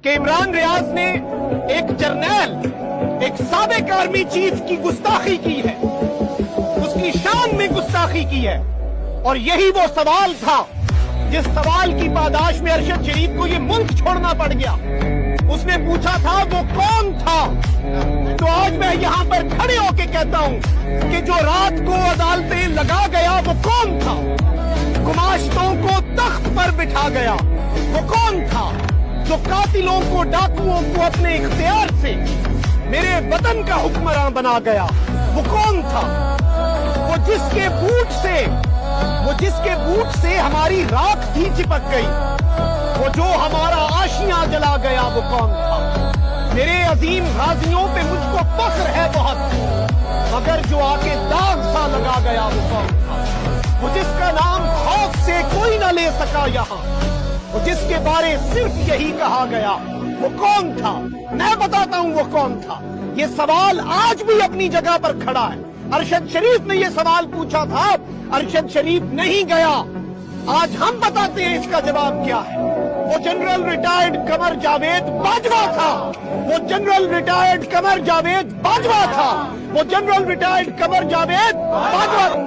کہ عمران ریاض نے ایک جرنیل، ایک سابق آرمی چیف کی گستاخی کی ہے، اس کی شان میں گستاخی کی ہے، اور یہی وہ سوال تھا جس سوال کی پاداش میں ارشد شریف کو یہ ملک چھوڑنا پڑ گیا۔ اس نے پوچھا تھا وہ کون تھا، تو آج میں یہاں پر کھڑے ہو کے کہتا ہوں کہ جو رات کو عدالتیں لگا گیا وہ کون تھا، گماشتوں کو تخت پر بٹھا گیا وہ کون تھا، جو قاتلوں کو، ڈاکوؤں کو اپنے اختیار سے میرے وطن کا حکمراں بنا گیا وہ کون تھا، وہ جس کے بوٹ سے ہماری راکھ بھی چپک گئی، وہ جو ہمارا آشیاں جلا گیا وہ کون تھا۔ میرے عظیم غازیوں پہ مجھ کو فخر ہے بہت، مگر جو آ کے داغ سا لگا گیا وہ کون تھا، وہ جس کا نام خوف سے کوئی نہ لے سکا یہاں، وہ جس کے بارے صرف یہی کہا گیا وہ کون تھا۔ میں بتاتا ہوں وہ کون تھا۔ یہ سوال آج بھی اپنی جگہ پر کھڑا ہے۔ ارشد شریف نے یہ سوال پوچھا تھا، ارشد شریف نہیں گیا۔ آج ہم بتاتے ہیں اس کا جواب کیا ہے۔ وہ جنرل ریٹائرڈ قمر جاوید باجوہ تھا، وہ جنرل ریٹائرڈ قمر جاوید باجوہ تھا، وہ جنرل ریٹائرڈ قمر جاوید باجوہ تھا۔